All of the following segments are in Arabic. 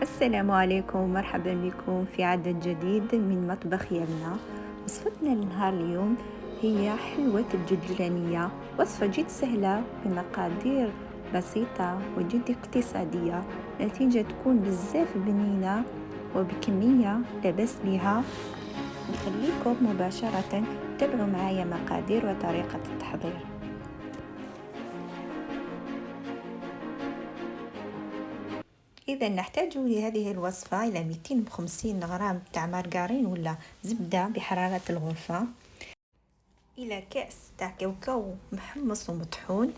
السلام عليكم ومرحبا بكم في عدد جديد من مطبخ يمنى. وصفتنا لنهار اليوم هي حلوة الجلجلانية، وصفة جد سهلة بمقادير بسيطة وجد اقتصادية، نتيجة تكون بزاف بنينة وبكمية لا بأس بها. نخليكم مباشرة تتبعوا معايا مقادير وطريقة التحضير. إذا نحتاج لهذه الوصفة إلى 250 غرام تاع مارغرين ولا زبدة بحرارة الغرفة، إلى كأس تاع كاوكاو محمص ومطحون،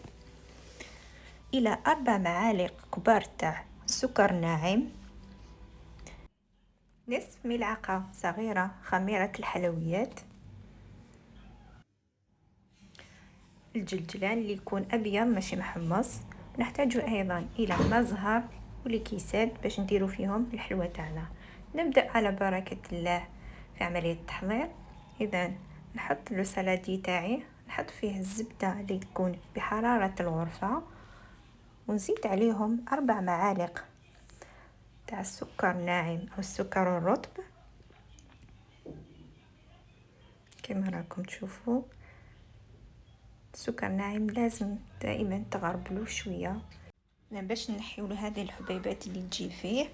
إلى 4 معالق كبار تاع سكر ناعم، نصف ملعقة صغيرة خميرة الحلويات، الجلجلان اللي يكون أبيض ماشي محمص. نحتاج أيضا إلى ماء زهر ولكيسات باش نديرو فيهم الحلوى تاعنا. نبدأ على بركة الله في عملية التحضير. إذا نحط لو سالادي تاعي، نحط فيه الزبدة اللي تكون بحرارة الغرفة، ونزيد عليهم 4 معالق تاع السكر ناعم أو السكر الرطب كما راكم تشوفوا. السكر ناعم لازم دائما تغربلوه شوية باش نحيولو هذه الحبيبات اللي تجي فيه،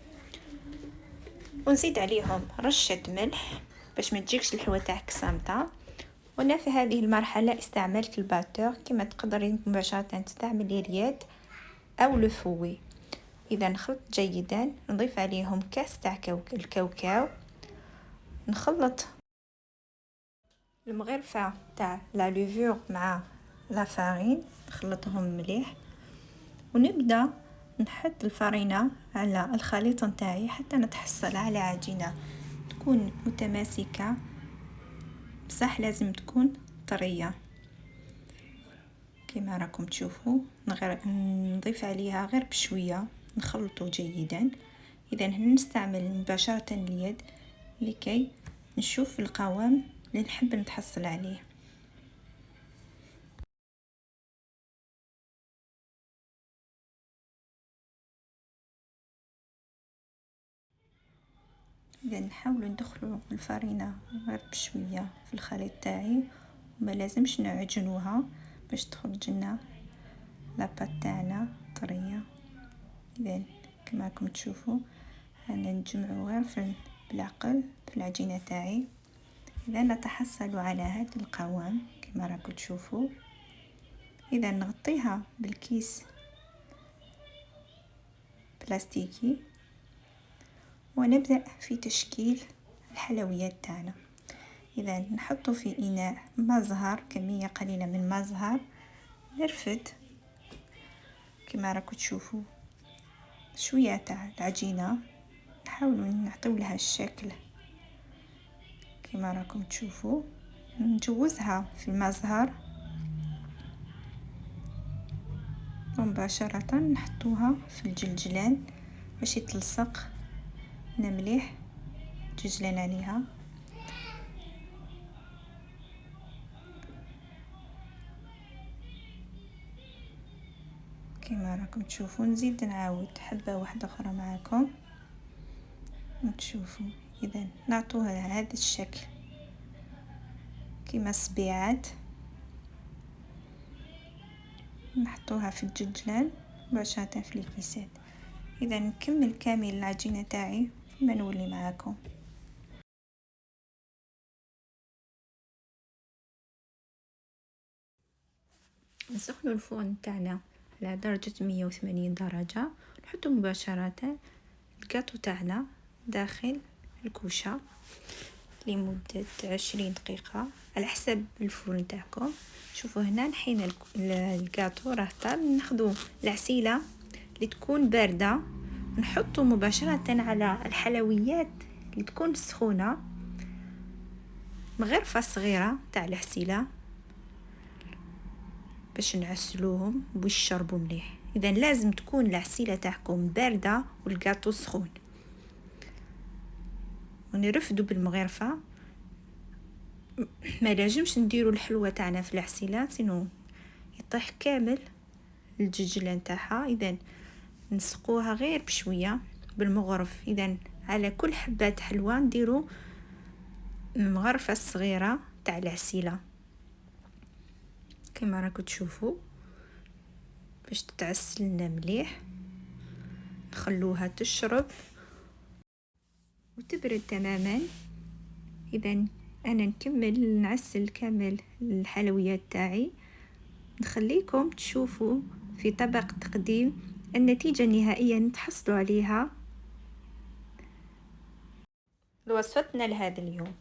ونزيد عليهم رشة ملح باش ما تجيكش الحلوى تاعك صامتة. وانا في هذه المرحلة استعملت الباتور، كما تقدرين مباشرة تستعملي اليد او الفوي. اذا نخلط جيدا، نضيف عليهم كاس تاع الكاوكاو، نخلط المغرفة تاع لا ليفور مع لا فارين، نخلطهم مليح، ونبدا نحط الفرينة على الخليط نتاعي حتى نتحصل على عجينة تكون متماسكة، بصح لازم تكون طرية كما راكم تشوفوا. نضيف عليها غير بشوية، نخلطه جيدا. اذا نستعمل مباشرة اليد لكي نشوف القوام اللي نحب نتحصل عليه. اذا نحاول ندخلوا الفرينة غير بشوية في الخليط تاعي، وما لازمش نعجنوها باش تخرج لنا لاباط تاعنا طريه. اذا كما راكم تشوفوا انا نجمعو غير بالعقل في العجينه تاعي. اذا نتحصل على هذا القوام كما راكم تشوفوا. اذا نغطيها بالكيس بلاستيكي، ونبدأ في تشكيل الحلويات تاعنا. اذا نحطه في اناء ماء زهر، كميه قليله من ماء زهر، نرفد كما راكم تشوفوا شويه تاع العجينه، نحاولوا نعطيو لها الشكل كما راكم تشوفوا. نجوزها في الماء زهر، ومباشرة نحطوها في الجلجلان باش يتلصق مليح الجلجلان عليها. كما راكم تشوفوا نزيد نعاود حبة واحدة اخرى معاكم تشوفوا. اذا نعطوها هذا الشكل كما الصبيعات، نحطوها في الجلجلان مباشرة في الكيسات. اذا نكمل كامل العجينة تاعي ثم نولي معاكم. نسخنوا الفرن تاعنا على درجة 180 درجة، نحطو مباشرة الكاطو تاعنا داخل الكوشة لمدة 20 دقيقة على حسب الفرن تاعكم. شوفوا هنا نحينا الكاطو راه طاب. ناخذوا العسيلة اللي تكون باردة، نحطو مباشرة على الحلويات اللي تكون سخونة، مغرفة صغيرة تاع العسيلة باش نعسلوهم ويشربوا مليح. اذا لازم تكون العسيلة تاعكم باردة والكاطو سخون، ونرفدوا بالمغرفة. ما لازمش نديروا الحلوى تاعنا في العسيلة سينو يطيح كامل الجلجلان تاعها. اذا نسقوها غير بشويه بالمغرف. اذا على كل حبات حلوى نديرو مغرفة صغيرة تاع العسيلة كما راكم تشوفوا، باش تتعسل لنا مليح. نخلوها تشرب وتبرد تماما. اذا انا نكمل نعسل كامل الحلويات تاعي، نخليكم تشوفوا في طبق تقديم النتيجة النهائية نتحصلوا عليها لوصفتنا لهذا اليوم.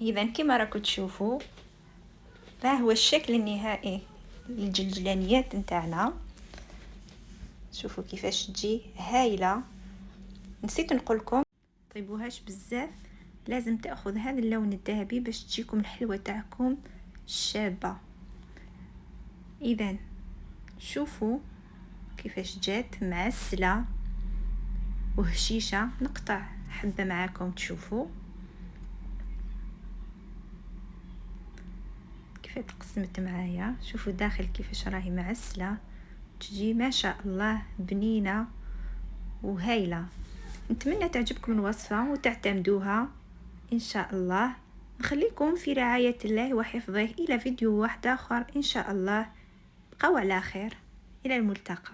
اذا كما راكم تشوفوا ها هو الشكل النهائي للجلجلانيات نتاعنا. شوفوا كيفاش تجي هايله. نسيت نقولكم طيبوهاش بزاف، لازم تاخذ هذا اللون الذهبي باش تجيكم الحلوه تاعكم شابه. اذا شوفوا كيفاش جات معسله وهشيشه. نقطع حبه معاكم تشوفوا كيف تقسمت معايا. شوفوا داخل كيفاش راهي معسله، تجي ما شاء الله بنينه وهايله. نتمنى تعجبكم الوصفه وتعتمدوها ان شاء الله. نخليكم في رعايه الله وحفظه الى فيديو واحد اخر ان شاء الله. بقوا على خير، الى الملتقى.